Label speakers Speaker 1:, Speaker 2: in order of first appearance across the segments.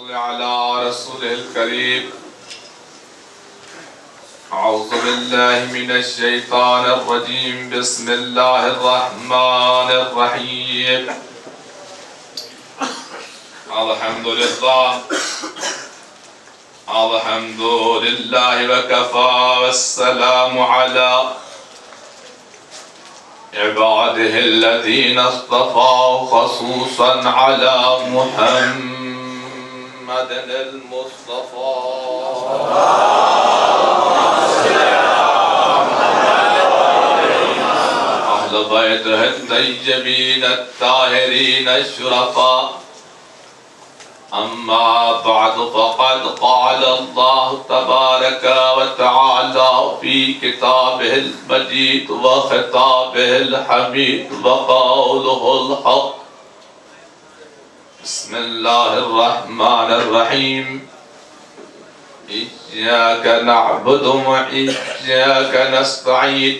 Speaker 1: صل على رسوله الكريم. أعوذ بالله من الشيطان الرجيم. بسم الله الرحمن الرحيم. الحمد لله وكفى والسلام على عباده الذين اصطفى خصوصا على محمد المصطفى أهل بيته الطيبين الطاهرين الشرفاء. أما بعد فقد قال الله تبارك وتعالى في كتابه المجيد وخطابه الحميد وقوله الحق. بسم الله الرحمن الرحيم. إياك نعبد وإياك نستعين.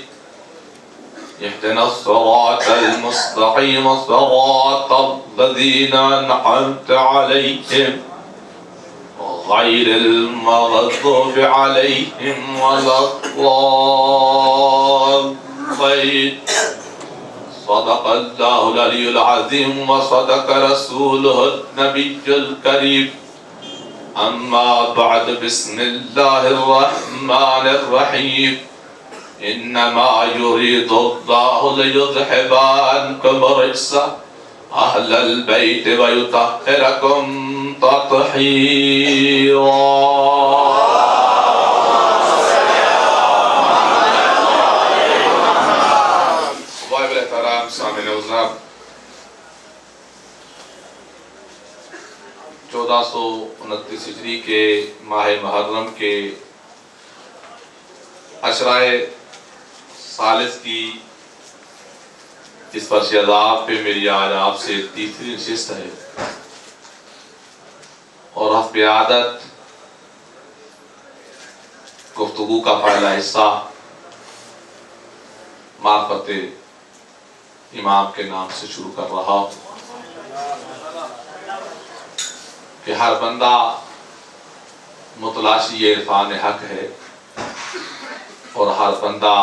Speaker 1: اهدنا الصراط المستقيم صراط الذين أنعمت عليهم غير المغضوب عليهم ولا الضالين. صدق الله العلي العظيم وصدق رسوله النبي الكريم. أما بعد بسم الله الرحمن الرحيم. إنما يريد الله ليذهب عنكم الرجس أهل البيت ويطهركم تطهيرا. قابل احترام سامعین عزیز، 1429 ہجری کے ماہ محرم کے عشرائے ثالث کی اس فرش عذاب پہ میری آج آپ سے تیسری نشست ہے، اور حسب عادت گفتگو کا پہلا حصہ معرفت امام کے نام سے شروع کر رہا ہوں کہ ہر بندہ متلاشی عرفان حق ہے، اور ہر بندہ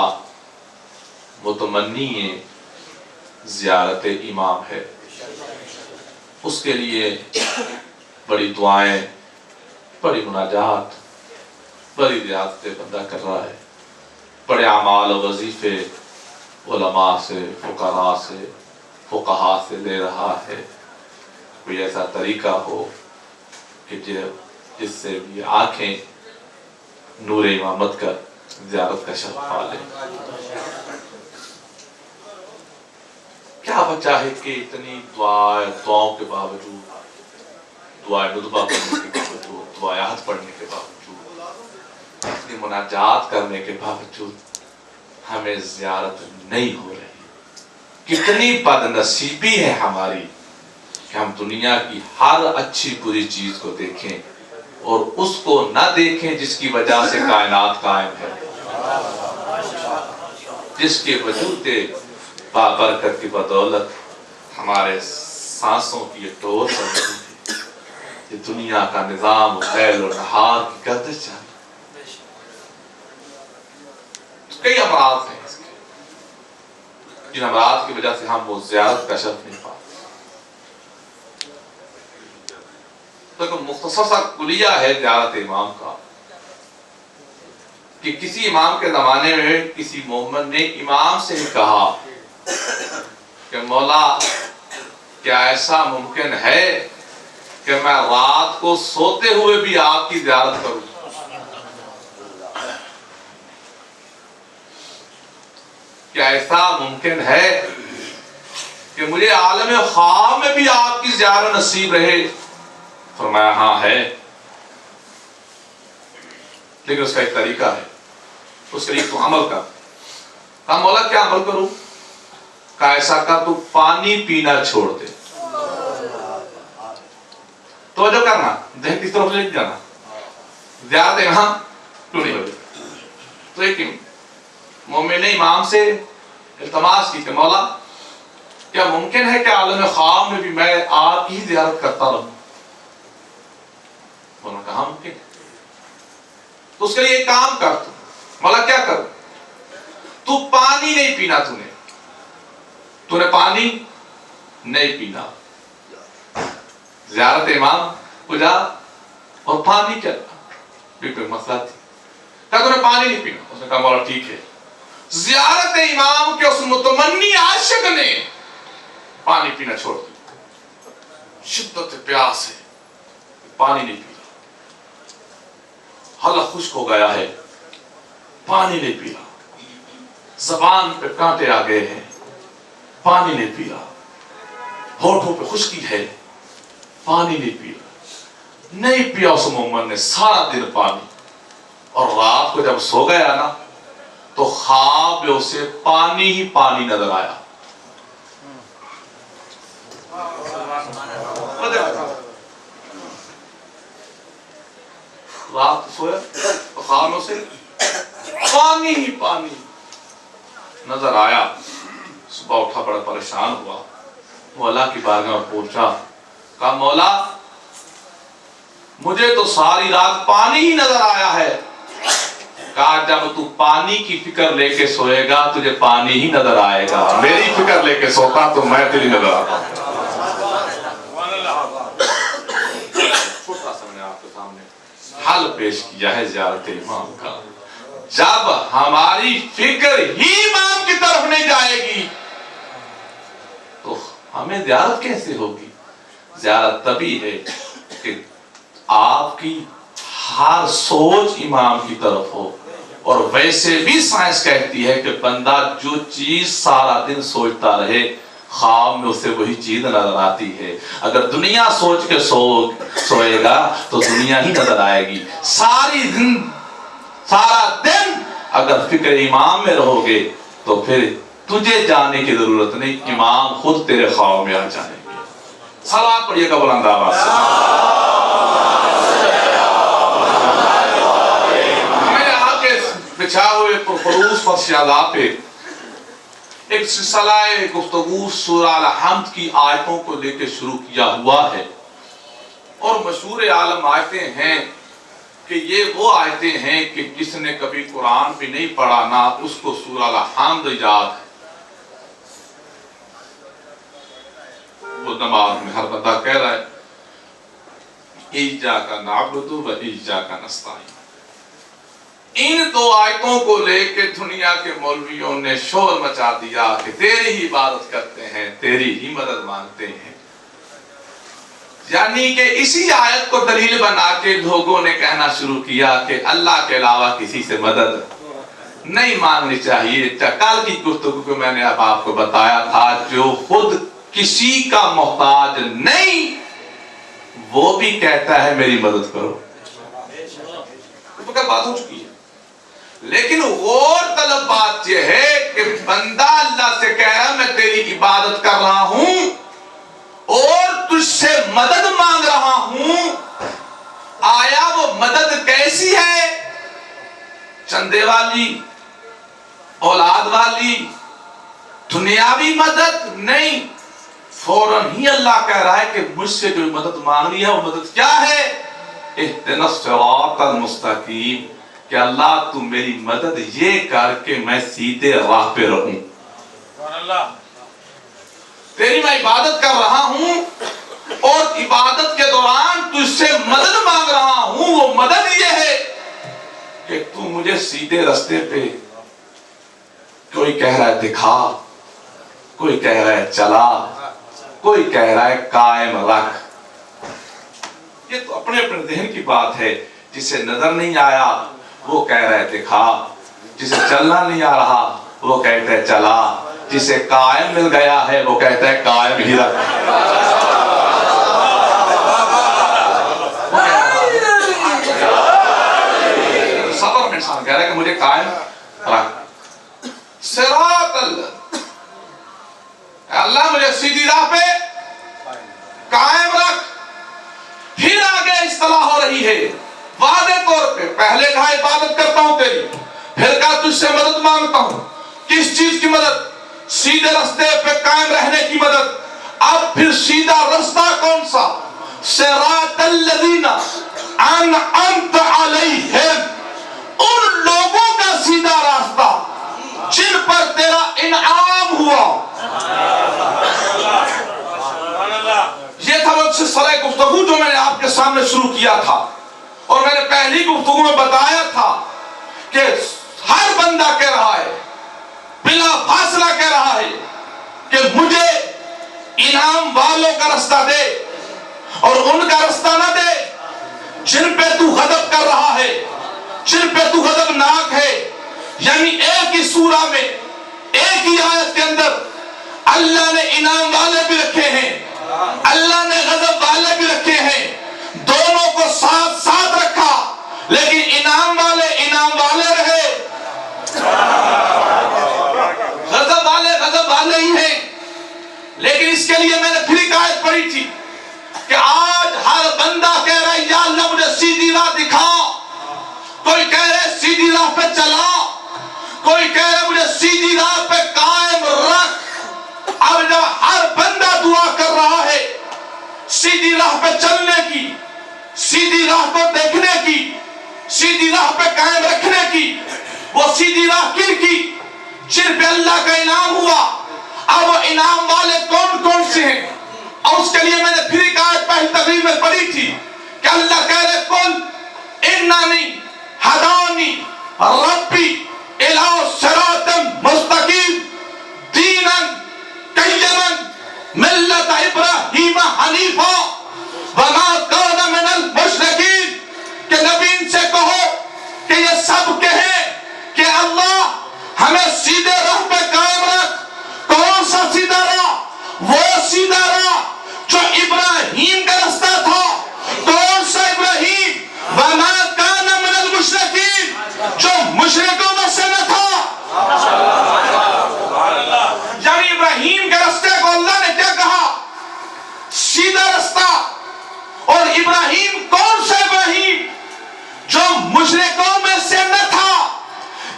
Speaker 1: متمنی زیارت امام ہے. اس کے لیے بڑی دعائیں، بڑی مناجات، بڑی ریاضتیں بندہ کر رہا ہے. بڑے اعمال و وظیفے علماء سے، فقراء سے، فقہا سے لے رہا ہے. کوئی ایسا طریقہ ہو کہ جس سے بھی آنکھیں نور امامت کا زیارت کا شرف پا لیں. کیا وجہ ہے کہ اتنی دعاؤں کے باوجود، دعائے ندبہ پڑھنے کے باوجود، دعایات پڑھنے کے باوجود، اتنی مناجات کرنے کے باوجود ہمیں زیارت نہیں ہو رہی؟ کتنی بد نصیبی ہے ہماری کہ ہم دنیا کی ہر اچھی بری چیز کو دیکھیں اور اس کو نہ دیکھیں جس کی وجہ سے کائنات قائم ہے، جس کے وجود بابرکت کی بدولت ہمارے سانسوں کی یہ ٹور چلتی ہے، یہ دنیا کا نظام لیل و نہار کی گردش چاہیے. کئی امراض ہیں اس کے، جن امراض کی وجہ سے ہم وہ زیارت کا شرف نہیں پاتے. تو ایک مختصر سا کلیہ ہے زیارت امام کا کہ کسی امام کے زمانے میں کسی مومن نے امام سے ہی کہا کہ مولا کیا ایسا ممکن ہے کہ میں رات کو سوتے ہوئے بھی آپ کی زیارت کروں؟ کیا ایسا ممکن ہے کہ مجھے عالم خواب میں بھی آپ کی زیارت نصیب رہے؟ فرمایا ہاں ہے، لیکن اس کا ایک طریقہ ہے، اس کے لیے تو عمل کر. کہا مولا کیا عمل کروں؟ کہا ایسا کر تو پانی پینا چھوڑ دے. توجہ کرنا، ذہن کس طرف لے جانا، زیارت امام پوری ہو. تو ایک مومن نے امام سے التماس کی کہ مولا کیا ممکن ہے کہ عالم خواب میں بھی میں آپ کی زیارت کرتا رہوں؟ مولا کہاں ممکن ہے؟ تو اس کے لیے ایک کام کر تو. مولا کیا کروں؟ تو پانی نہیں پینا، تو نے پانی نہیں پینا، زیارت امام کو جا اور پانی کیا بھی کوئی مسئلہ تھی. کہا تو نے پانی نہیں پینا. اس نے کہا مولا ٹھیک ہے. زیارت امام کے اس متمنی عاشق نے پانی پینا چھوڑ دیا. شدت پیاس ہے، پانی نہیں پیا، حلق خشک ہو گیا ہے، پانی نہیں پیا، زبان پہ کانٹے آ گئے ہیں، پانی نہیں پیا، ہونٹوں پہ خشکی ہے، پانی نہیں پیا اس مومن نے سارا دن پانی. اور رات کو جب سو گیا نا تو خواب میں اسے پانی ہی پانی نظر آیا. رات سویا تو خواب میں اسے پانی ہی پانی نظر آیا. صبح اٹھا بڑا پریشان ہوا، وہ اللہ کی بارگاہ میں پہنچا، کہا مولا مجھے تو ساری رات پانی ہی نظر آیا ہے. کہا جب تو پانی کی فکر لے کے سوئے گا تجھے پانی ہی نظر آئے گا، میری فکر لے کے سوتا تو میں تیری نظر آتا. چھوٹا سا میں نے آپ کے سامنے حل پیش کیا ہے زیارت امام کا. جب ہماری فکر ہی امام کی طرف نہیں جائے گی تو ہمیں زیارت کیسے ہوگی؟ زیارت تبھی ہے کہ آپ کی ہر سوچ امام کی طرف ہو. اور ویسے بھی سائنس کہتی ہے کہ بندہ جو چیز سارا دن سوچتا رہے خواب میں اسے وہی چیز نظر آتی ہے. اگر دنیا سوچ کے سوئے گا تو دنیا ہی نظر آئے گی. سارا دن اگر فکر امام میں رہو گے تو پھر تجھے جانے کی ضرورت نہیں، امام خود تیرے خواب میں آ جائیں گے. صلوات پڑھیے گا بلند آواز سے. میں آگے بچھا ہوئے پرخروش فرش اعلیٰ پہ ایک سلسلہ گفتگو سورہ الحمد کی آیتوں کو لے کے شروع کیا ہوا ہے. اور مشہور عالم آیتیں ہیں کہ یہ وہ آیتیں ہیں کہ جس نے کبھی قرآن بھی نہیں پڑھا نا اس کو سورہ الحمد یاد ہے. وہ نماز میں ہر بندہ کہہ رہا ہے ایاک نعبد و ایاک نستعین. ان دو آیتوں کو لے کے دنیا کے مولویوں نے شور مچا دیا کہ تیری ہی عبادت کرتے ہیں، تیری ہی مدد مانگتے ہیں. یعنی کہ اسی آیت کو دلیل بنا کے لوگوں نے کہنا شروع کیا کہ اللہ کے علاوہ کسی سے مدد نہیں مانگنی چاہیے. کل کی گفتگو کو میں نے اب آپ کو بتایا تھا جو خود کسی کا محتاج نہیں وہ بھی کہتا ہے میری مدد کرو. بات ہو چکی ہے. لیکن غور طلب بات یہ ہے کہ بندہ اللہ سے کہہ رہا میں تیری عبادت کر رہا ہوں اور تجھ سے مدد مانگ رہا ہوں. آیا وہ مدد کیسی ہے؟ چندے والی، اولاد والی، دنیاوی مدد نہیں. فوراً ہی اللہ کہہ رہا ہے کہ مجھ سے جو مدد مانگنی ہے وہ مدد کیا ہے؟ اہدنا الصراط المستقیم، کہ اللہ تو میری مدد یہ کر کے میں سیدھے راہ پہ رہوں. تیری میں عبادت کر رہا ہوں اور عبادت کے دوران تجھ سے مدد مانگ رہا ہوں. وہ مدد یہ ہے کہ تو مجھے سیدھے رستے پہ، کوئی کہہ رہا ہے دکھا، کوئی کہہ رہا ہے چلا، کوئی کہہ رہا ہے قائم رکھ. یہ تو اپنے اپنے ذہن کی بات ہے. جسے نظر نہیں آیا وہ کہہ رہا ہے دکھا، جسے چلنا نہیں آ رہا وہ کہتا ہے چلا، جسے قائم مل گیا ہے وہ کہتا ہے قائم ہی رکھ. صبر میں انسان کہہ رہا ہے کہ مجھے قائم رکھ. صراط اللہ مجھے سیدھی راہ پہ قائم رکھ. پھر آگے اصطلاح ہو رہی ہے واضح طور پہ. پہلے کہا عبادت کرتا ہوں تیری، پھر کہا تجھ سے مدد مانگتا ہوں. کس چیز کی مدد؟ سیدھے رستے پہ قائم رہنے کی مدد. اب پھر سیدھا رستہ کون سا؟ صراط الذین انعمت علیہم، ان لوگوں کا سیدھا راستہ جن پر تیرا انعام ہوا۔ یہ تھا وہ سلسلہ گفتگو جو میں نے آپ کے سامنے شروع کیا تھا، اور میں نے پہلی گفتگو میں بتایا تھا کہ ہر بندہ کہہ رہا ہے، بلا فاصلہ کہہ رہا ہے کہ مجھے انعام والوں کا رستہ دے اور ان کا رستہ نہ دے جن پہ تو غضب کر رہا ہے، جن پہ تو غضبناک ہے۔ یعنی ایک ہی سورہ میں، ایک ہی آیت کے اندر اللہ نے انعام والے بھی رکھے ہیں، اللہ نے غضب والے بھی رکھے ہیں، دونوں کو ساتھ ساتھ رکھا، لیکن انعام والے رہے، غضب والے ہی ہیں۔ لیکن اس کے لیے میں نے پھر ایک آیت پڑھی تھی کہ آج ہر بندہ کہہ رہا ہے یا اللہ مجھے سیدھی راہ دکھا، کوئی کہہ رہا ہے سیدھی راہ پہ چلا، کوئی کہہ رہا ہے مجھے سیدھی راہ پہ قائم رکھ۔ اب جب ہر بندہ دعا کر رہا ہے سیدھی راہ پہ چلنے کی، سیدھی راہ کو دیکھنے کی، سیدھی راہ پہ قائم رکھنے کی، وہ سیدھی راہ کن کی؟ جن پہ اللہ کا انعام ہوا۔ اب وہ انعام والے کون کون سے ہیں؟ اور اس کے لیے میں نے پھر ایک آیت پہلی تقریر میں پڑھی تھی کہ اللہ کہہ رہے کل اننی ہدانی ربی الی صراط مستقیم دینا قیما ملت ابراہیم حنیفا وما کان من المشرکین، کہ نبی ان سے کہو کہ یہ سب کہیں کہ اللہ ہمیں سیدھے راہ پہ قائم رکھ۔ کون سا سیدھا راہ؟ وہ سیدھا راہ جو ابراہیم کا رستہ تھا۔ کون سا ابراہیم؟ وما کان من المشرکین، جو مشرکوں میں سے نہ تھا۔ یعنی ابراہیم کے رستے کو اللہ نے کیا کہا؟ سیدھا رستہ۔ اور ابراہیم کون سا ابراہیم؟ جو مشرکوں میں سے نہ تھا۔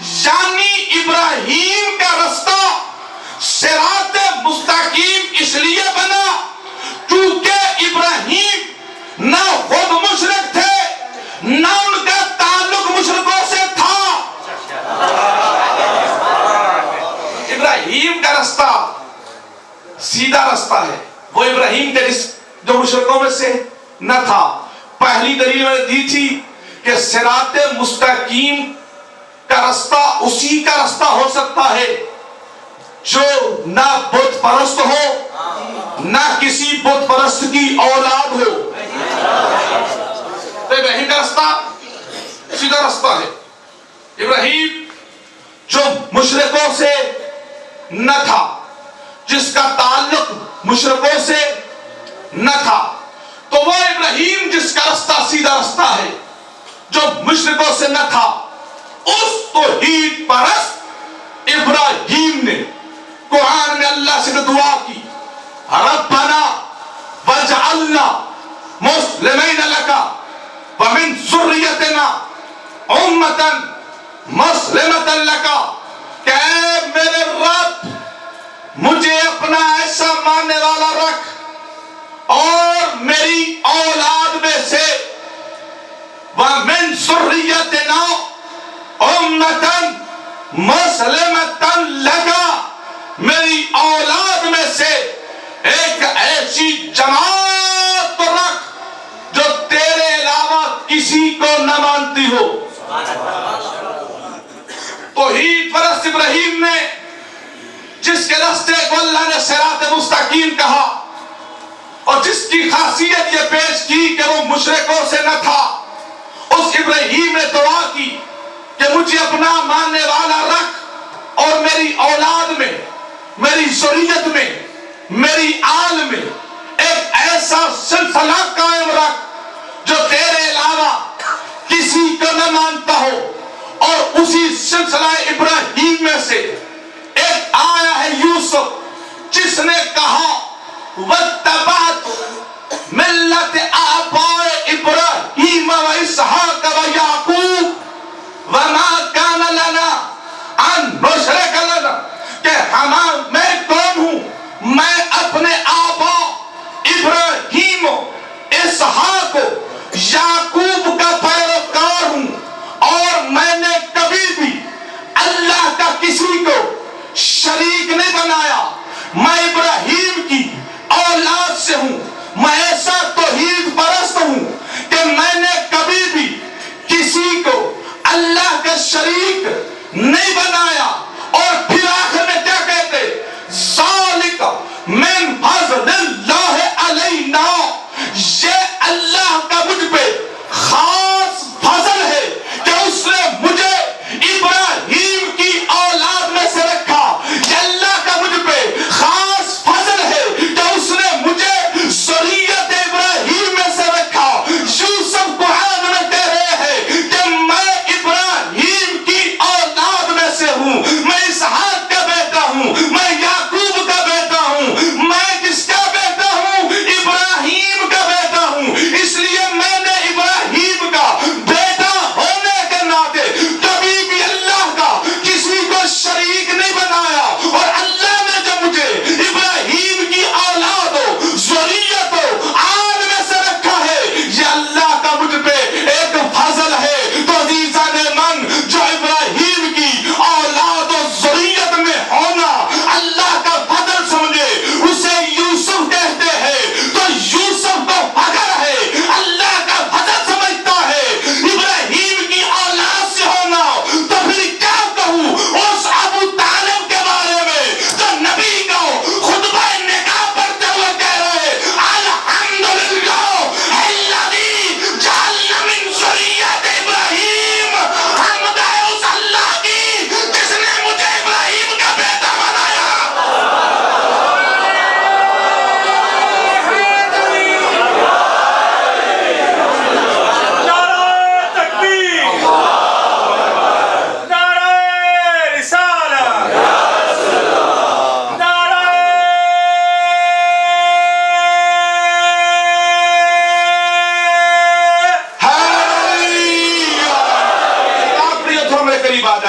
Speaker 1: یعنی ابراہیم کا رستہ صراط مستقیم اس لیے بنا کیونکہ ابراہیم نہ خود مشرک تھے، نہ ان کا تعلق مشرکوں سے تھا۔ ابراہیم کا رستہ سیدھا رستہ ہے، وہ ابراہیم کا جو مشرکوں میں سے نہ تھا۔ پہلی دلیل میں نے دی تھی کہ صراط مستقیم کا رستہ اسی کا رستہ ہو سکتا ہے جو نہ بت پرست ہو، نہ کسی بت پرست کی اولاد ہو۔ تو ابراہیم کا رستہ سیدھا رستہ ہے۔ ابراہیم جو مشرکوں سے نہ تھا، جس کا تعلق مشرکوں سے نہ تھا، تو وہ ابراہیم جس کا رستہ سیدھا رستہ ہے، جو مشرکوں سے نہ تھا، اس توحید پرست ابراہیم نے قرآن میں اللہ سے دعا کی، ربنا وجعلنا مسلمین لک ومن ذریتنا امتا مسلمتا لک، کہ اے میرے رب مجھے اپنا ایسا ماننے والا رکھ اور میری اولاد میں سے ومن ذریتنا امتا مسلمتا لک، میری اولاد میں سے ایک ایسی جماعت کو رکھ جو تیرے علاوہ کسی کو نہ مانتی ہو۔ توحید پرست ابراہیم نے جس کے راستے کو اللہ نے صراط مستقیم کہا، اور جس کی خاصیت یہ پیش کی کہ وہ مشرکوں سے نہ تھا، اس ابراہیم نے دعا کی کہ مجھے اپنا ماننے والا رکھ اور میری اولاد میں، میری ذریت میں، میری آل میں ایک ایسا سلسلہ قائم رکھ جو تیرے علاوہ کسی کو نہ مانتا ہو۔ اور اسی سلسلہ ابراہیم میں سے ایک آیا ہے یوسف، جس نے کہا وَاتَّبَعْتُ مِلَّةَ آبَائِ إِبْرَاهِيمَ وَإِسْحَاقَ وَيَعْقُوبَ وَمَا كَانَ لَنَا أَن نُشْرِكَ لَهُ، کہ میں کون ہوں؟ میں اپنے آبا ابراہیم، اسحاق، یعقوب کا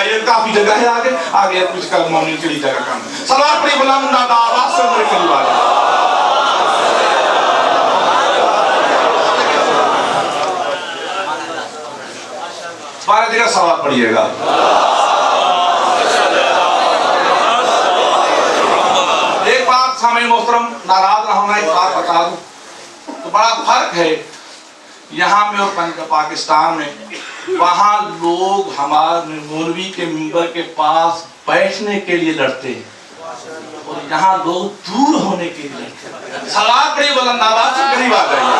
Speaker 2: جائیے, کافی جگہ ہے آگے آگے کچھ کا مومن کے لیے جگہ کم ہے. صلوات پڑھی بلند نادا آواز سے میرے قریب آ جائے. بارہ جگہ صلوات پڑھیے گا. ایک بات سامعین محترم ناراض نہ ہونا, ایک بات بتا دوں تو بڑا فرق ہے یہاں میں اور پاکستان میں. وہاں لوگ ہمارے مولوی کے منبر کے پاس بیٹھنے کے لیے لڑتے ہیں اور یہاں لوگ دور ہونے کے لیے لڑتے ہیں. صلوات پڑھی بلند آواز سے قریب آ جائیے.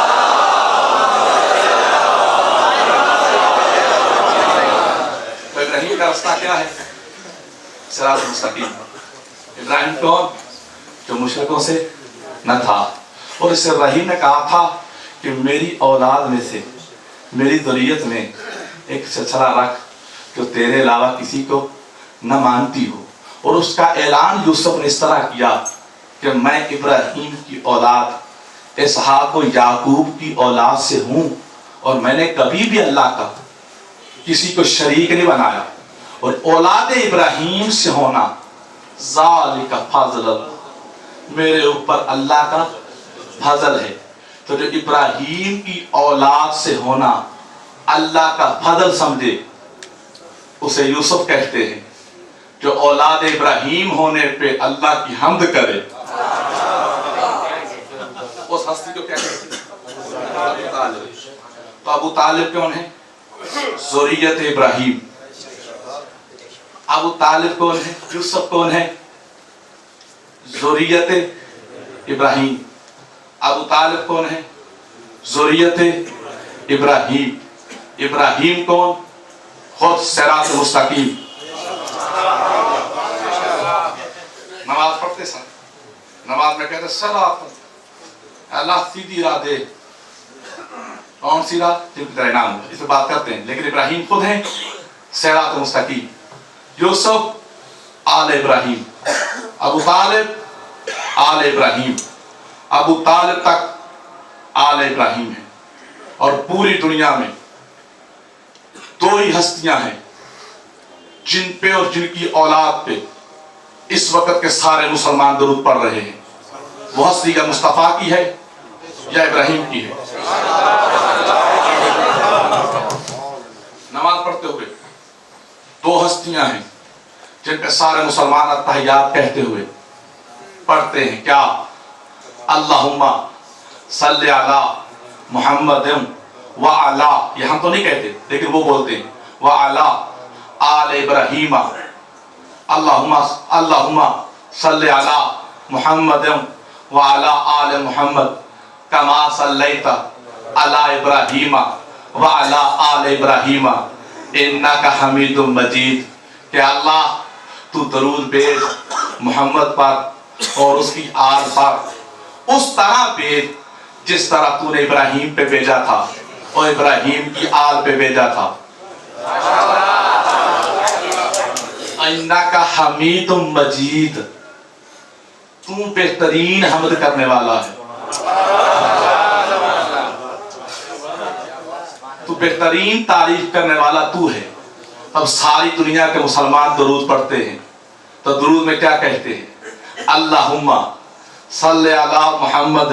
Speaker 2: ابراہیم کا راستہ کیا ہے؟ صراط مستقیم. ابراہیم کون؟ جو مشرکوں سے نہ تھا, اور اس سے ابراہیم نے کہا تھا کہ میری اولاد میں سے, میری ذریت میں ایک سلسلہ رکھ جو تیرے علاوہ کسی کو نہ مانتی ہو. اور اس کا اعلان یوسف نے اس طرح کیا کہ میں ابراہیم کی اولاد اسحاق و یعقوب کی اولاد سے ہوں, اور میں نے کبھی بھی اللہ کا کسی کو شریک نہیں بنایا, اور اولاد ابراہیم سے ہونا ذالک فضل اللہ, میرے اوپر اللہ کا فضل ہے. تو جو ابراہیم کی اولاد سے ہونا اللہ کا فضل سمجھے اسے یوسف کہتے ہیں. جو اولاد ابراہیم ہونے پہ اللہ کی حمد کرے اس ہستی کو کیا کہتے ہیں؟ ابو طالب. تو ابو طالب کون ہے؟ ذریت ابراہیم. ابو طالب کون ہے؟ یوسف کون ہے؟ ذریت ابراہیم. ابو طالب کون ہے؟ ذریت ابراہیم. ابراہیم کون؟ خود صراط مستقیم. نماز پڑھتے سن, نماز میں کہتے صراط, اللہ سیدھی راہ دے. کون سی راہ؟ جن کی طرح نام اس پہ بات کرتے ہیں, لیکن ابراہیم خود ہیں صراط مستقیم. یوسف آل ابراہیم, ابو طالب آل ابراہیم. ابو طالب تک آل ابراہیم ہے. اور پوری دنیا میں دو ہی ہستیاں ہیں جن پہ اور جن کی اولاد پہ اس وقت کے سارے مسلمان درود پڑھ رہے ہیں. وہ ہستی یا مصطفیٰ کی ہے یا ابراہیم کی ہے. نماز پڑھتے ہوئے دو ہستیاں ہیں جن پہ سارے مسلمان التحیات کہتے ہوئے پڑھتے ہیں. کیا؟ اللہم صلی علی محمد وعلا, یہ ہم تو نہیں کہتے لیکن وہ بولتے ہیں, وعلا آل ابراہیم. اللہم صلی علی محمد وعلا آل محمد کما صلیت علی ابراہیم وعلا آل ابراہیم انک حمید مجید. کہ اللہ تو درود بھیج محمد پر اور اس کی آل پر اس طرح بھیج جس طرح تو نے ابراہیم پہ بھیجا تھا اور ابراہیم کی آل پہ بھیجا تھا. انک حمید مجید, تو بہترین حمد کرنے والا ہے, تو بہترین تعریف کرنے والا تو ہے. اب ساری دنیا کے مسلمان درود پڑھتے ہیں تو درود میں کیا کہتے ہیں؟ اللہم صلی علی محمد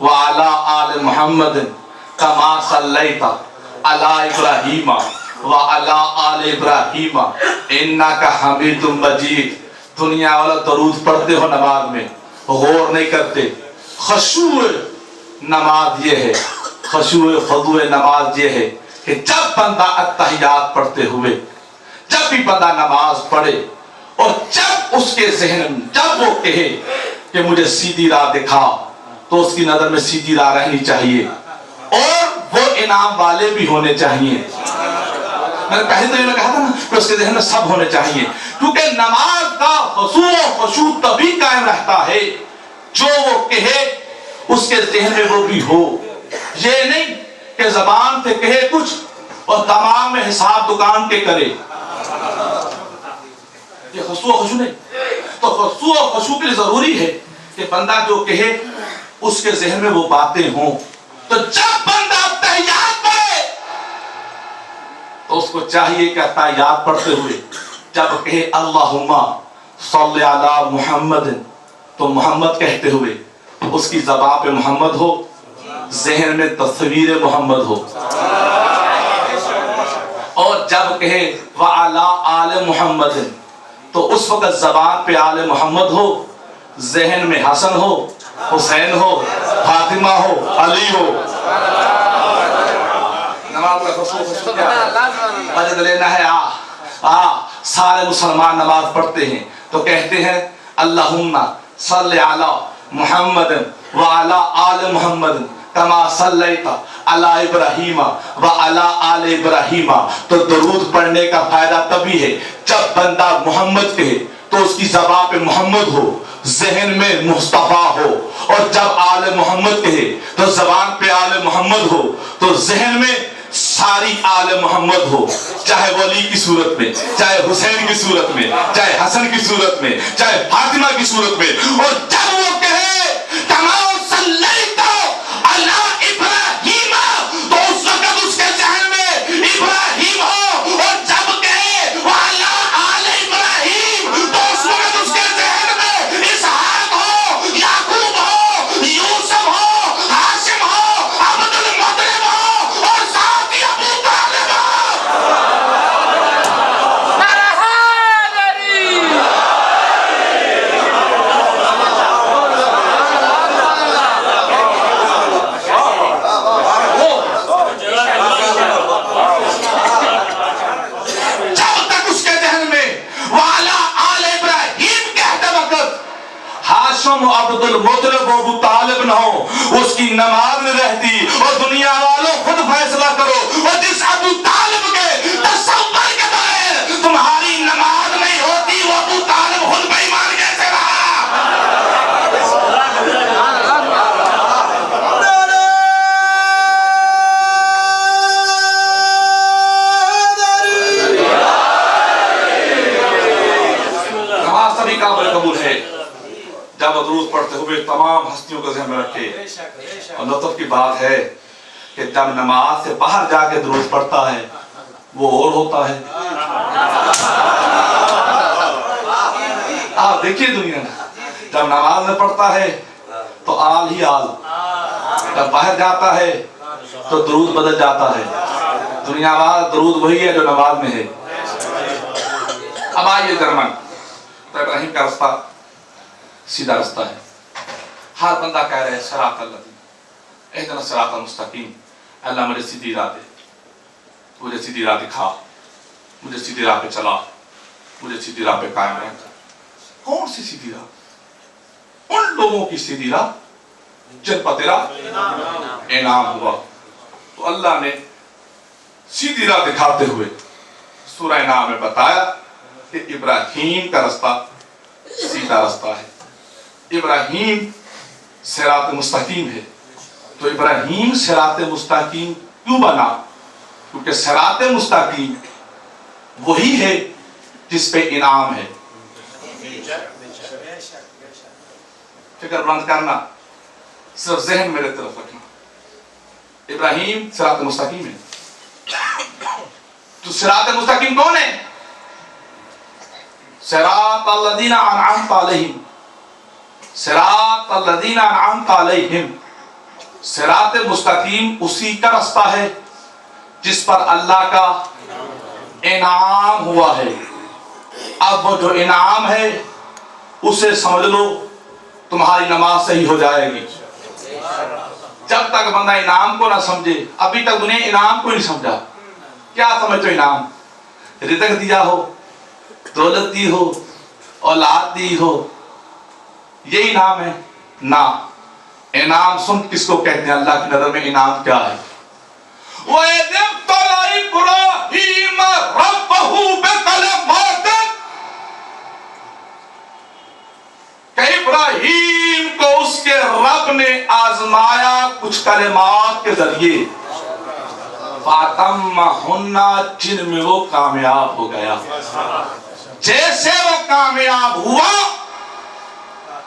Speaker 2: وعلا آل محمد کما صلیت علی ابراہیم وعلا آل ابراہیم انک حمید مجید. دنیا والا درود پڑھتے ہو نماز میں, غور نہیں کرتے. خشوع نماز یہ ہے, خشوع خضوع نماز یہ ہے کہ جب بندہ التحیات پڑھتے ہوئے, جب بھی بندہ نماز پڑھے اور جب اس کے ذہن میں جب وہ کہے کہ مجھے سیدھی راہ دکھا, تو اس کی نظر میں سیدھی راہ رہنی چاہیے اور وہ انعام والے بھی ہونے چاہیے. میں نے پہلے تو یہ کہا تھا نا کہ اس کے ذہن میں سب ہونے چاہیے, کیونکہ نماز کا خشوع و خشوع تبھی قائم رہتا ہے جو وہ کہے اس کے ذہن میں وہ بھی ہو. یہ نہیں کہ زبان سے کہے کچھ اور دماغ میں حساب دکان کے کرے. یہ خشوع و خشوع نہیں. تو خشوع و خشوع کے لیے ضروری ہے کہ بندہ جو کہے اس کے ذہن میں وہ باتیں ہوں. تو جب بندہ تحیات پڑھے تو اس کو چاہیے کہ تحیات پڑھتے ہوئے جب کہے اللہم صلی علی محمد تو محمد کہتے ہوئے اس کی زبان پہ محمد ہو، ذہن میں تصویر محمد ہو، اور جب کہے وعلی آل محمد تو اس وقت زبان پہ آل محمد ہو، ذہن میں حسن ہو، حسین ہو، فاطمہ ہو، علی ہو۔ نماز کا خصوص مجد لینا ہے۔ سارے مسلمان نماز پڑھتے ہیں تو کہتے ہیں اللہم صلی علی محمد وعلی آل محمد کما صلیت علی ابراہیم وعلی آل ابراہیم۔ تو درود پڑھنے کا فائدہ تبھی ہے جب بندہ محمد کہے تو اس کی زبان پہ محمد ہو، ذہن میں مصطفیٰ ہو، اور جب آل محمد کہے تو زبان پہ آل محمد ہو تو ذہن میں ساری آل محمد ہو، چاہے ولی کی صورت میں، چاہے حسین کی صورت میں، چاہے حسن کی صورت میں، چاہے فاطمہ کی صورت میں۔ اور جب وہ کہے کما صلیت علی ابراہیم تو اس وقت اس کے ذہن میں ابراہیم ہو، اور جب کہے وعلی آل ابراہیم تو اس وقت اس کے ذہن میں اسحاق ہو، یعقوب ہو، یوسف ہو، ہاشم ہو، عبد المطلب ہو، اور ساتھ ہی ابو طالب ہو۔ جب تک اس کے ذہن میں وعلی آل ابراہیم کہتے وقت ہاشم و عبد المطلب و ابو طالب نہ ہو، اس کی نماز نہیں رہتی۔ اور دنیا والوں خود فیصلہ کرو، اور جس ابو طالب کے تصور کے بغیر تمہاری نماز نہیں ہوتی وہ ابو طالب خود بے ایمان کیسے رہا؟ نماز سبھی قابل قبول ہے جب درود پڑھتے ہوئے تمام ہستیوں کو ذہن میں رکھے۔ اور لطف کی بات ہے کہ جب نماز سے باہر جا کے درود پڑھتا ہے وہ اور ہوتا ہے۔ آپ دیکھیے دنیا میں جب نماز میں پڑھتا ہے تو آل ہی آل، جب باہر جاتا ہے تو درود بدل جاتا ہے۔ دنیا والا درود وہی ہے جو نماز میں ہے۔ اب آئیے درمن تو ابراہیم کا رستہ سیدھا رستہ ہے۔ ہر بندہ کہہ رہے ہے صراط الذین اہدنا الصراط المستقیم، اللہ مجھے سیدھی راہ دے، مجھے سیدھی راہ دکھا، مجھے سیدھی راہ پہ چلا، مجھے سیدھی راہ پہ قائم رہتا۔ کون سی سیدھی راہ؟ ان لوگوں کی سیدھی راہ جن پر تیرا انعام ہوا۔ تو اللہ نے سیدھی راہ دکھاتے ہوئے سورہ انعام میں بتایا کہ ابراہیم کا رستہ سیدھا رستہ ہے، ابراہیم صراط مستقیم ہے۔ تو ابراہیم صراط مستقیم کیوں بنا؟ کیونکہ صراط مستقیم وہی ہے جس پہ انعام ہے۔ فکر بلند کرنا، صرف ذہن میرے طرف رکھنا۔ ابراہیم صراط مستقیم ہے۔ تو صراط مستقیم کون ہے؟ صراط الذین انعمت علیہم، صراط الذین انعمت علیہم۔ صراط مستقیم اسی کا رستہ ہے جس پر اللہ کا انعام ہوا ہے۔ اب وہ جو انعام ہے اسے سمجھ لو، تمہاری نماز صحیح ہو جائے گی۔ جب تک بندہ انعام کو نہ سمجھے، ابھی تک انہیں انعام کو نہیں سمجھا۔ کیا سمجھو انعام؟ رزق دیا ہو، دولت دی ہو، اولاد دی ہو، یہ انعام ہے؟ نہ، انعام سن کس کو کہتے ہیں؟ اللہ کی نظر میں انعام کیا ہے؟ وَإِذِ ابْتَلَىٰ إِبْرَاهِيمَ رَبَّهُ بِكَلِمَاتٍ، کہ ابراہیم کو اس کے رب نے آزمایا کچھ کلمات کے ذریعے، فَأَتَمَّهُنَّ، جن میں وہ کامیاب ہو گیا۔ جیسے وہ کامیاب ہوا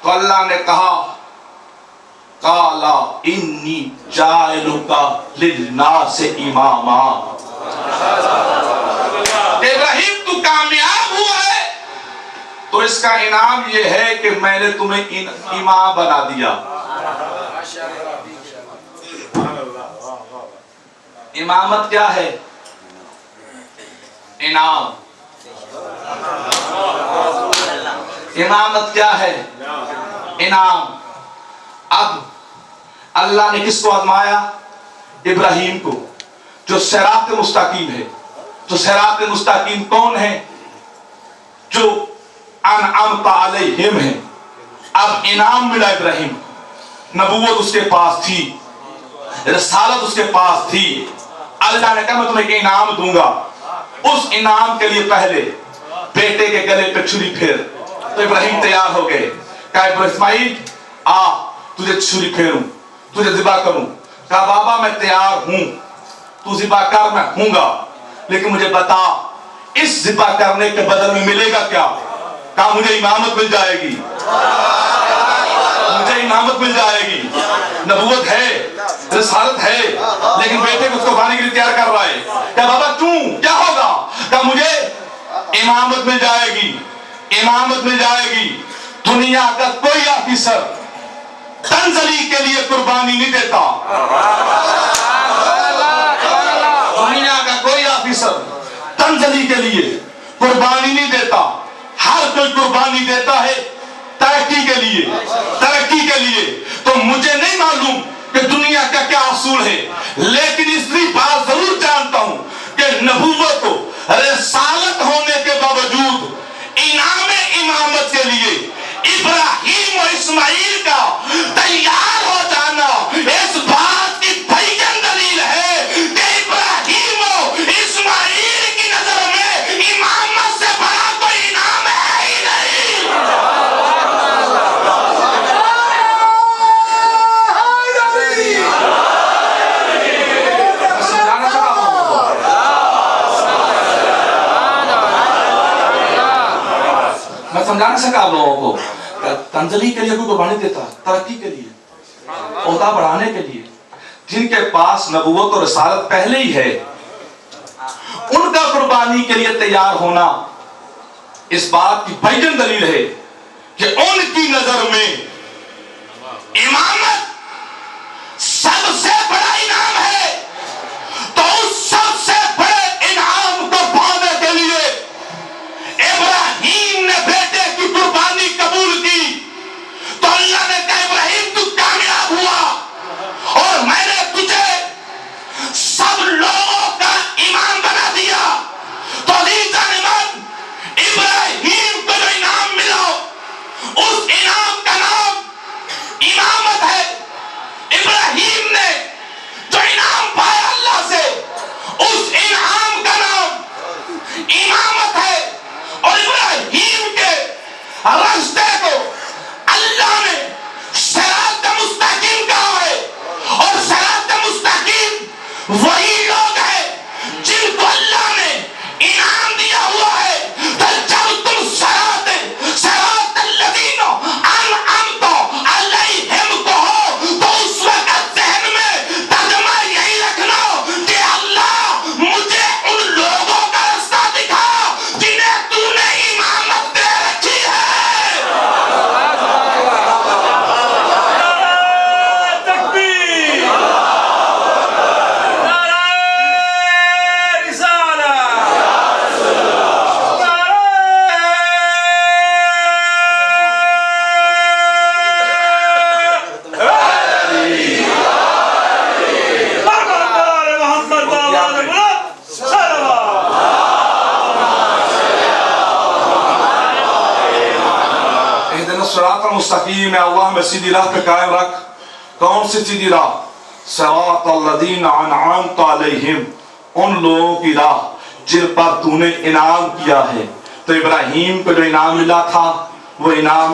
Speaker 2: تو اللہ نے کہا قَالَ إِنِّي جَاعِلُكَ لِلنَّاسِ إِمَامًا۔ ابراہیم تو کامیاب ہوا ہے تو اس کا انعام یہ ہے کہ میں نے تمہیں امام بنا دیا. امامت کیا ہے؟ انعام. امامت کیا ہے؟ انعام. اب اللہ نے کس کو آزمایا؟ ابراہیم کو، جو صراط مستقیم ہے. تو صراط مستقیم کون ہے؟ جو انعمت علیہم ہے. اب انعام ملا ابراہیم. نبوت اس کے پاس تھی، رسالت اس کے پاس تھی. اللہ نے کہا میں تمہیں ایک انعام دوں گا. اس انعام کے لیے پہلے بیٹے کے گلے پہ چھری پھیر. تو ابراہیم تیار ہو گئے. کہا اسماعیل آ تجھے چھری پھیروں، تجھے ذبح کروں. کہا بابا میں تیار ہوں، تو ذبح کر میں ہوں گا، لیکن مجھے بتا اس ذبح کرنے کے بدل میں ملے گا کیا؟ کہا مجھے امامت مل جائے گی، مجھے امامت مل جائے گی. نبوت ہے، رسالت ہے، لیکن بیٹے کو اس کو کھانے کے لیے تیار کر رہا ہے. کہا بابا کیوں، کیا ہوگا؟ کہا مجھے امامت مل جائے گی، امامت مل جائے گی. دنیا کا کوئی آفیسر تنزلی کے لیے قربانی نہیں دیتا. دنیا کا کوئی آفیسر تنزلی کے لیے قربانی نہیں دیتا. ہر کوئی قربانی دیتا ہے ترقی کے لیے، ترقی کے لیے. تو مجھے نہیں معلوم کہ دنیا کا کیا اصول ہے، لیکن اس لیے بات ضرور جانتا ہوں کہ نبوت و رسالت ہونے کے باوجود انعام امامت کے لیے ابراہیم و اسماعیل کا تیار ہو جانا اس بات کی بھیجن دلیل ہے کہ ابراہیم و اسماعیل کی نظر میں امامت سے بڑا کوئی انعام ہے ہی نہیں. میں سمجھانا سکا آپ لوگوں کو. تنزلی کے لیے کوئی قربانی دیتا، ترقی کے لیے، عہدہ بڑھانے کے لیے. جن کے پاس نبوت اور رسالت پہلے ہی ہے ان کا قربانی کے لیے تیار ہونا اس بات کی بھیجن دلیل ہے کہ ان کی نظر میں امامت سب سے بڑا انعام ہے. تو اس سب سے بڑے انعام کو پانے کے لیے ابراہیم نے بیٹے کی قربانی قبول کی. تو اللہ نے کہا ابراہیم تو کامیاب ہوا اور میں نے تجھے سب لوگوں کا امام بنا دیا. تو عزیزان من، ابراہیم کو جو انعام ملا اس انعام کا نام امامت ہے. ابراہیم نے جو انعام پایا اللہ سے اس انعام کا نام امامت ہے. اور ابراہیم کے راستے کو اللہ نے صراط مستقیم کہا ہے. اور صراط مستقیم وہی لوگ ہیں جن کو اللہ نے انعام دیا ہوا ہے. تو جب تم صراط الذین انعمت علیہم کہو تو اس وقت ذہن میں ترجمہ یہی رکھنا کہ اللہ مجھے ان لوگوں کا راستہ دکھا جنہیں تو نے امامت دے رکھی ہے.
Speaker 3: تکبیر، نعرہ رسالہ، محمد بابا صلوات.
Speaker 2: اہدنا الصراط المستقیم. اللہ میں سیدھی راہ پہ قائم رکھ. کون سی سیدھی راہ؟ صراط الذین انعمت علیہم، ان لوگوں کی راہ جن پر تو نے انعام کیا ہے. تو ابراہیم کو جو انعام ملا تھا وہ انعام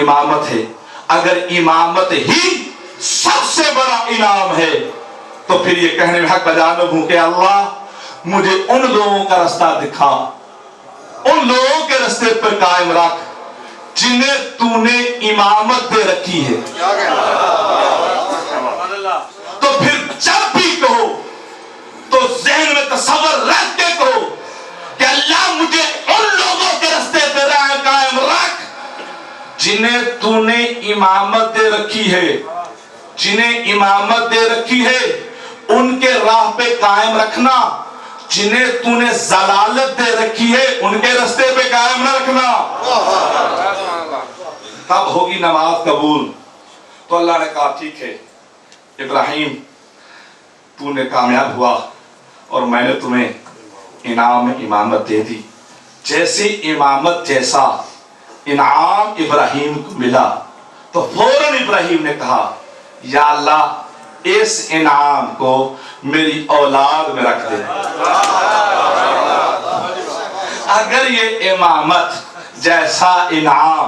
Speaker 2: امامت ہے. اگر امامت ہی سب سے بڑا انعام ہے تو پھر یہ کہنے میں حق بجانب ہوں کہ اللہ مجھے ان لوگوں کا راستہ دکھا، ان لوگوں کے راستے پر قائم رکھ جنہیں تو نے امامت دے رکھی ہے. تو پھر جب بھی کہو تو ذہن میں تصور رکھ کے کہو کہ اللہ مجھے ان لوگوں کے راستے پہ قائم جنہیں تو نے امامت دے رکھی ہے، جنہیں امامت دے رکھی ہے ان کے راہ پہ قائم رکھنا، جنہیں تو نے ضلالت دے رکھی ہے ان کے رستے پہ قائم نہ رکھنا، تب ہوگی نماز قبول۔ تو اللہ نے کہا ٹھیک ہے ابراہیم، تو نے کامیاب ہوا اور میں نے تمہیں انعام میں امامت دے دی۔ جیسے امامت جیسا انعام ابراہیم کو ملا تو فوراً ابراہیم نے کہا یا اللہ اس انعام کو میری اولاد میں رکھ دے۔ اگر یہ امامت جیسا انعام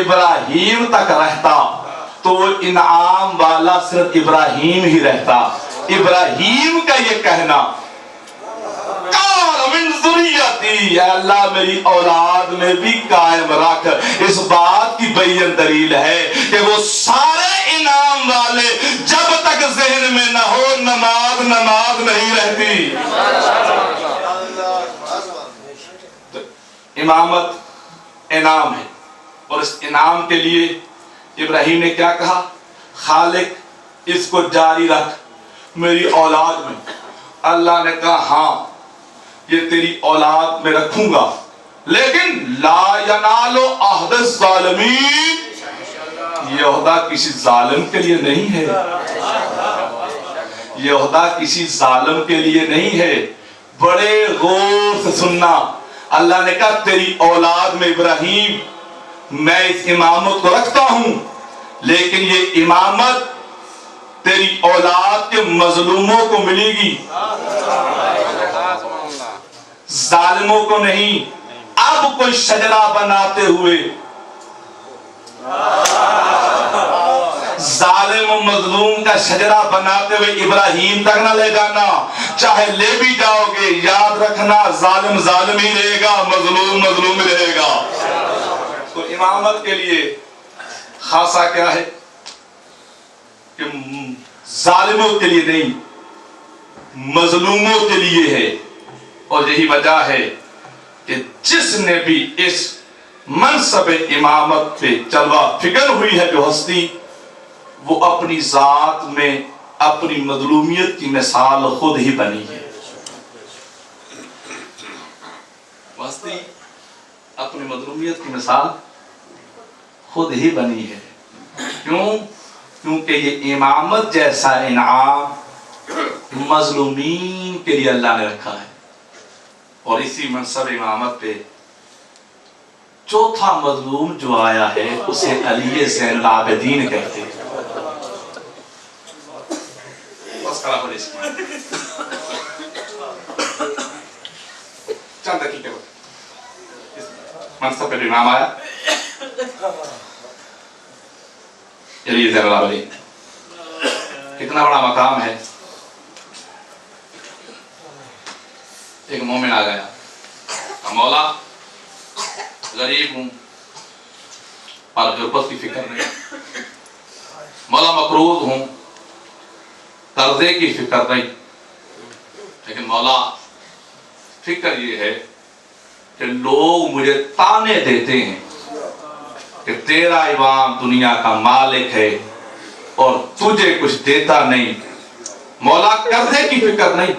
Speaker 2: ابراہیم تک رہتا تو وہ انعام والا صرف ابراہیم ہی رہتا۔ ابراہیم کا یہ کہنا من ذریتی، یا اللہ میری اولاد میں بھی قائم رکھ، اس بات کی بین دلیل ہے کہ وہ سارے انعام والے جب تک ذہن میں نہ ہو نماز نماز نہیں رہتی۔ امامت انعام ہے اور اس انعام کے لیے ابراہیم نے کیا کہا؟ خالق اس کو جاری رکھ میری اولاد میں۔ اللہ نے کہا ہاں یہ تیری اولاد میں رکھوں گا، لیکن لا ینال عہد الظالمین، یہ عہدہ کسی ظالم کے لیے نہیں ہے، یہ عہدہ کسی ظالم کے لیے نہیں ہے۔ بڑے غور سے سننا، اللہ نے کہا تیری اولاد میں ابراہیم میں اس امامت کو رکھتا ہوں، لیکن یہ امامت تیری اولاد کے مظلوموں کو ملے گی، ظالموں کو نہیں۔ اب کوئی شجرہ بناتے ہوئے ظالم و مظلوم کا شجرہ بناتے ہوئے ابراہیم تک نہ لے جانا، چاہے لے بھی جاؤ گے یاد رکھنا ظالم ظالم ہی رہے گا، مظلوم مظلوم ہی رہے گا۔ تو امامت کے لیے خاصہ کیا ہے کہ ظالموں کے لیے نہیں مظلوموں کے لیے ہے، اور یہی وجہ ہے کہ جس نے بھی اس منصب امامت پہ جلوہ فکر ہوئی ہے جو ہستی، وہ اپنی ذات میں اپنی مظلومیت کی مثال خود ہی بنی ہے۔ ہستی اپنی مظلومیت کی مثال خود ہی بنی ہے۔ کیوں؟ کیونکہ یہ امامت جیسا انعام مظلومین کے لیے اللہ نے رکھا ہے، اور اسی منصب امامت پہ چوتھا مظلوم جو آیا ہے اسے علی زین العابدین کہتے ہیں۔ چند دقیقے منصب پہ امام آیا علی زین العابدین، کتنا بڑا مقام ہے۔ ایک مومن آ گیا، مولا غریب ہوں اور غربت کی فکر نہیں، مولا مقروض ہوں قرضے کی فکر نہیں، لیکن مولا فکر یہ ہے کہ لوگ مجھے تانے دیتے ہیں کہ تیرا امام دنیا کا مالک ہے اور تجھے کچھ دیتا نہیں۔ مولا قرضے کی فکر نہیں،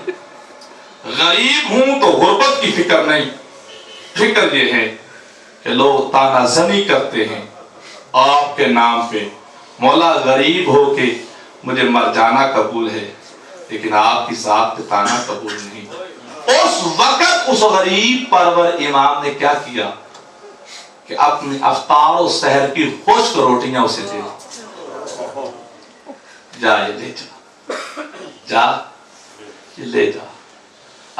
Speaker 2: غریب ہوں تو غربت کی فکر نہیں، فکر یہ ہے کہ لوگ تانا زنی کرتے ہیں آپ کے نام پہ۔ مولا غریب ہو کے مجھے مر جانا قبول ہے، لیکن آپ کی ذات پہ تانا قبول نہیں۔ اس وقت اس غریب پرور امام نے کیا کیا کہ اپنی افطار و سحر کی خشک روٹیاں اسے دے دی، جا یہ لے جا، جا یہ لے جا،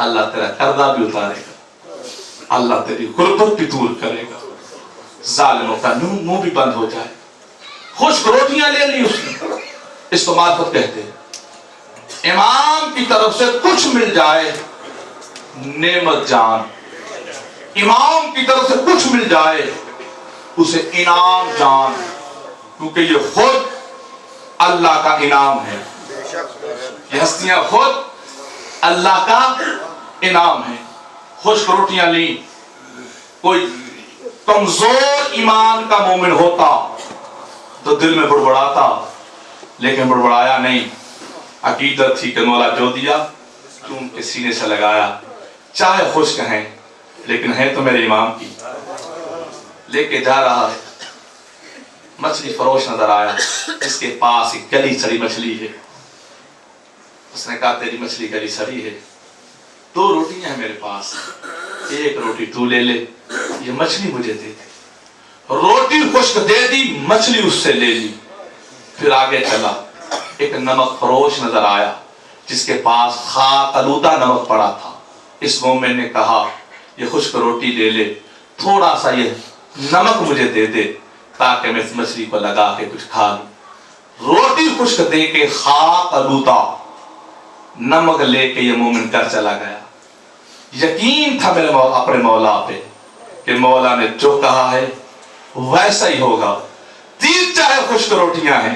Speaker 2: اللہ تیرا قرضہ بھی اتارے گا، اللہ تیری غربت بھی دور کرے گا، ظالموں کا منہ بھی بند ہو جائے۔ خشک روٹیاں لے لی اس نے، اس کو معرفت کہتے ہیں۔ امام کی طرف سے کچھ مل جائے نعمت جان، امام کی طرف سے کچھ مل جائے اسے انعام جان، کیونکہ یہ خود اللہ کا انعام ہے، یہ ہستیاں خود اللہ کا انعام ہے۔ خشک روٹیاں لی، کوئی کمزور ایمان کا مومن ہوتا تو دل میں بڑبڑاتا لیکن بڑبڑایا نہیں. عقیدت تھی کہ مولا جو دیا چوم کے سینے سے لگایا. چاہے خشک ہیں لیکن ہے تو میرے امام کی. لے کے جا رہا ہے, مچھلی فروش نظر آیا, اس کے پاس ایک گلی سڑی مچھلی ہے. اس نے کہا تیری مچھلی گلی سڑی ہے, 2 روٹیاں ہیں میرے پاس, 1 روٹی تو لے لے, یہ مچھلی مجھے دے دے. روٹی خشک دے دی, مچھلی اس سے لے لی. پھر آگے چلا, ایک نمک فروش نظر آیا جس کے پاس خاک آلودہ نمک پڑا تھا. اس مومن نے کہا یہ خشک روٹی لے لے, تھوڑا سا یہ نمک مجھے دے دے تاکہ میں اس مچھلی کو لگا کے کچھ کھا لوں. روٹی خشک دے کے خاک آلودہ نمک لے کے یہ مومن گھر چلا گیا. یقین تھا میرے اپنے مولا پہ کہ مولا نے جو کہا ہے ویسا ہی ہوگا. 3 چاہے خشک روٹیاں ہیں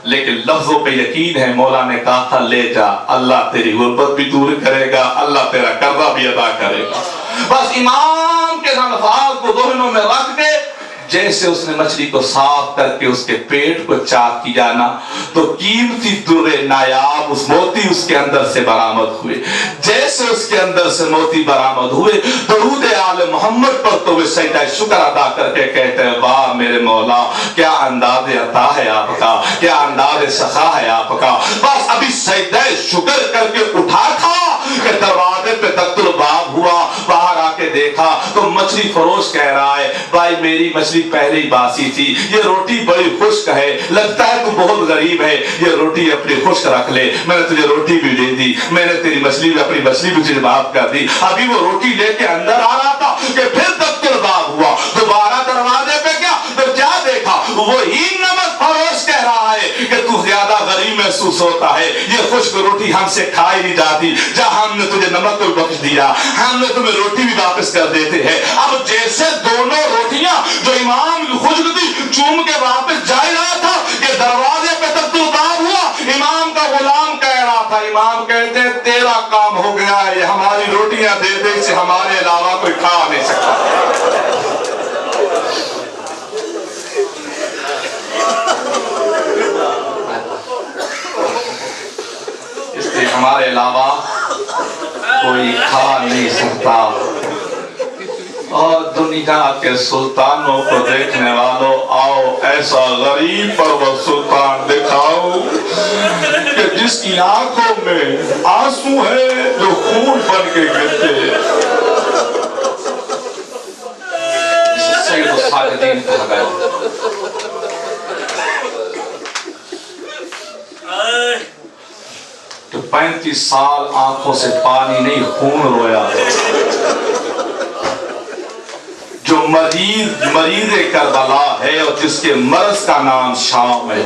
Speaker 2: لیکن لفظوں پہ یقین ہے. مولا نے کہا تھا لے جا, اللہ تیری غربت بھی دور کرے گا, اللہ تیرا قرضہ بھی ادا کرے گا. بس امام کے الفاظ کو ذہنوں میں رکھ کے جیسے اس نے مچھلی کو صاف کر کے اس کے پیٹ کو چاک کیا نا, تو قیمتی در نایاب اس موتی اس کے اندر سے برآمد ہوئے. جیسے اس کے اندر سے موتی برآمد ہوئے, درود آل محمد پڑھتے ہوئے سجدہ شکر ادا کر کے کہتے ہیں واہ میرے مولا, کیا انداز عطا ہے آپ کا, کیا انداز سخا ہے آپ کا. بس ابھی سجدہ شکر کر کے اٹھا تھا کہ دروازے پہ تخت الباب ہوا. باہر آ کے دیکھا تو مچھلی فروش کہہ رہا ہے بھائی میری مچھلی پہلے ہی باسی تھی, یہ روٹی بڑی خشک ہے, لگتا ہے تو بہت غریب ہے, یہ روٹی اپنی خشک رکھ لے, میں نے تجھے روٹی بھی دے دی, میں نے تیری مچھلی بھی اپنی مچھلی بھی تجھے معاف کر دی. ابھی وہ روٹی لے کے اندر آ رہا تھا کہ پھر تخت الباب ہوا. دوبارہ دروازے پہ کیا تو کیا دیکھا, وہی نمک فروش کہہ رہا ہے کہ تو زیادہ غریب محسوس ہوتا ہے, یہ خشک روٹی ہم سے کھائی نہیں جاتی, جہاں ہم نے تجھے نمک کو بخش دیا ہم نے تمہیں روٹی بھی واپس کر دیتے ہیں. اب جیسے دونوں روٹیاں جو امام کی خشک تھی چوم کے واپس جا رہا تھا کہ دروازے پہ تخت الباب ہوا. امام کا غلام کہہ رہا تھا, امام کہتے ہیں تیرا کام ہو گیا ہے, یہ ہماری روٹیاں دے دے, سے ہمارے علاوہ کوئی کھا نہیں سکتا. اس لیے ہمارے علاوہ کوئی کھا نہیں سکتا. اور دنیا کے سلطانوں کو دیکھنے والوں آؤ ایسا غریب پرور سلطان دکھاؤ کہ جس کی آنکھوں میں آنسو ہے جو خون بن کے گرتے. سید الساجدین کہا گیا کہ 35 سال آنکھوں سے پانی نہیں خون رویا. جو مریض کربلا ہے اور جس کے مرض کا نام شام ہے,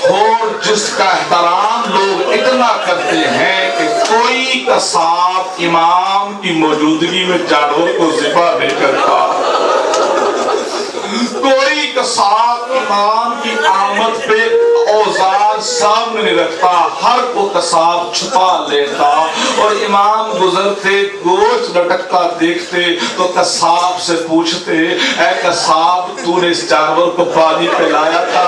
Speaker 2: اور جس کا احترام لوگ اتنا کرتے ہیں کہ کوئی قصاب امام کی موجودگی میں جانور کو ذبح نہیں کرتا, کوئی قصاب امام کی آمد پہ اوزار سامنے نہیں رکھتا, ہر کو قصاب چھپا لیتا. اور امام گزرتے گوشت لٹکتا دیکھتے تو قصاب سے پوچھتے اے قصاب تو نے اس جانور کو پانی پلایا تھا,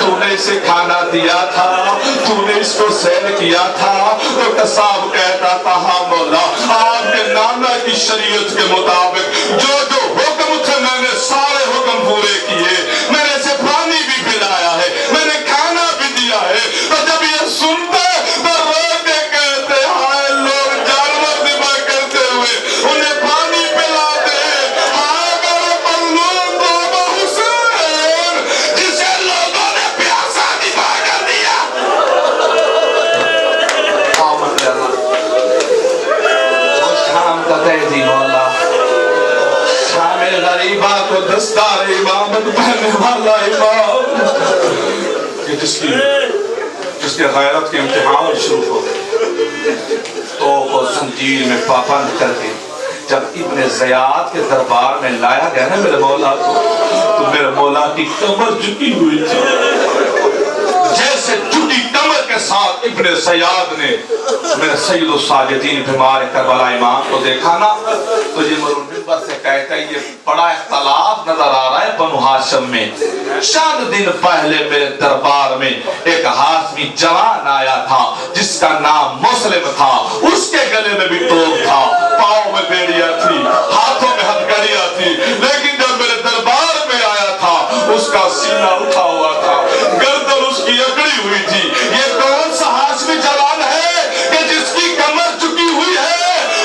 Speaker 2: تو نے اسے کھانا دیا تھا, تو نے اس کو سیر کیا تھا. تو قصاب کہتا تھا ہاں مولا, آپ کے نانا کی شریعت کے مطابق جو جو حکم تھے میں نے سارے حکم پورے کیے, میں نے اسے پانی بھی پلایا ہے, میں نے کھانا بھی دیا ہے. تو جب یہ سنتے تو رو کے کہتے ہائے لوگ جانور ذبح کرتے ہوئے انہیں پانی پلاتے ہیں, ہائے میرے مظلوم بابا حسین جسے لوگوں نے پیاسا ذبح کر دیا. آمد اللہ اس شام کا قیدی مولا, شام غریبہ کو دستار امامت پہنے والا امام, کہ جس کے غیرت کے امتحان شروع ہو گئے تو وہ زنجیر میں پابند کر کے جب ابن زیاد کے دربار میں لایا گیا نا میرے مولا کو, تو میرے مولا کی کمر جھکی ہوئی تھی. جیسے جھکی کمر کے ساتھ ابن زیاد نے میرے سید الساجدین بیمار کربلا امام کو دیکھا نا, تو یہ مرون منبر سے کہتا ہے یہ بڑا اختلاف نظر آ رہا ہے بنو ہاشم میں. چند دن پہلے میرے دربار میں ایک ہاشمی جوان آیا تھا جس کا نام مسلم تھا. اس کے گلے میں بھی توپ تھا, پاؤں میں بیڑیاں تھی, ہاتھوں میں ہتھکڑیاں تھی, لیکن جب میرے دربار میں آیا تھا اس کا سینہ اٹھا ہوا تھا, گردن اس کی اکڑی ہوئی تھی. یہ کون سا ہاشمی جوان ہے کہ جس کی کمر چکی ہوئی ہے؟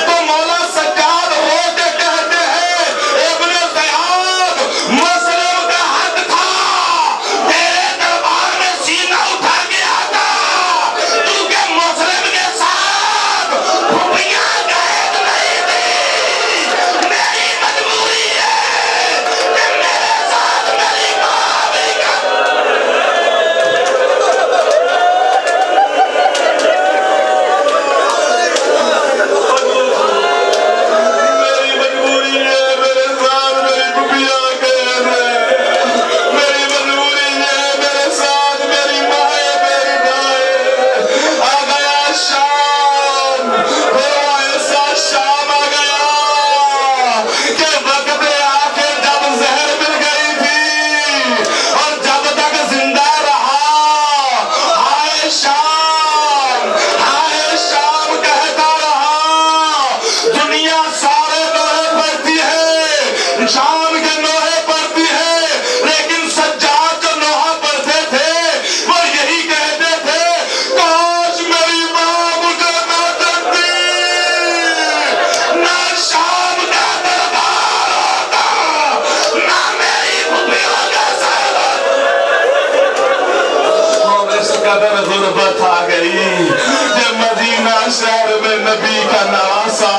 Speaker 2: تو مولا سجاد رو کے کہتے ہیں ابن زیاد, مسلم کا حق تھا تیرے دربار میں سینہ اٹھا کے آتا, کیونکہ مسلم کے ساتھ پھپھیاں قید نہیں تھی. میری مجبوری ہے کہ میرے ساتھ میری ماں بھی میری مجبوری ہے, میرے ساتھ میری پھپھیاں قید ہے. میری مجبوری ہے, میرے ساتھ میری مائیں میری دائیں. آ گیا شام, وہ ایسا شام آ گیا کہ وقت آخر جب زہر مل گئی تھی اور جب تک زندہ رہا, ہائے شام, ہائے شام کہتا رہا. دنیا سارے نوحے پڑھتی ہے, شام کے نوحے پڑھتی ہے, لیکن سجاد جو نوحہ پڑھتے تھے وہ یہی کہتے تھے کاش میری ماں مجھے نہ جانتی, نہ شام کا دربار ہوتا, نہ میری پھپھیوں کا سر ہوتا. اور اس قدر غربت آ گئی کہ مدینہ شہر میں نبی کا نواسا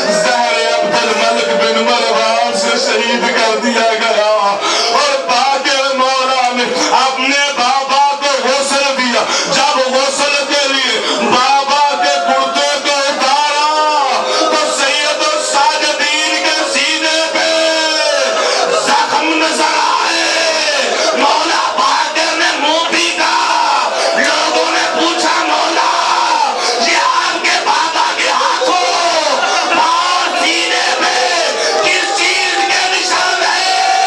Speaker 2: زہر عبد الملک بن مروان سے شہید کر دیا گیا. اور باقر مولا نے اپنے بابا کو غسل دیا. جب غسل کے لیے بابا کے کرتے کو اتارا تو سید الساجدین کے سینے پہ زخم نظر آئے. مولا باقر نے منہ پیٹا. لوگوں نے پوچھا مولا یہ آپ کے بابا کے ہاتھوں اور سینے پہ کس چیز کے نشان ہے؟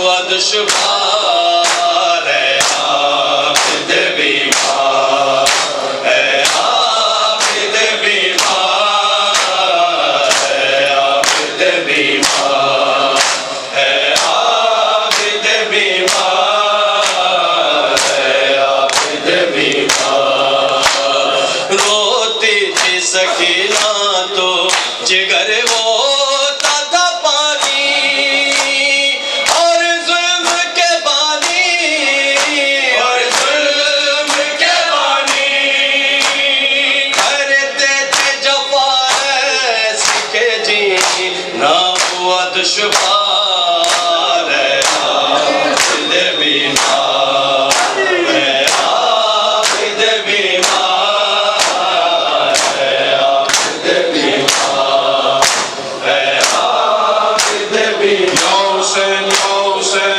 Speaker 4: دشوار ہے عابد بیمار ہے عابد بیمار ہے عابد بیمار ہے عابد بیمار ہے عابد بیمار روتی تھی سکینہ تو جگر ہوتا تھا پانی اور ظلم کے بانی اور ظلم کے بانی کرتے تھے جفا ایسی کہ جی نہ ہوا دشوار ہے عابد بیمار ہے عابد بیمار ہے عابد بیمار ہے عابد بیمار یا حسین یا حسین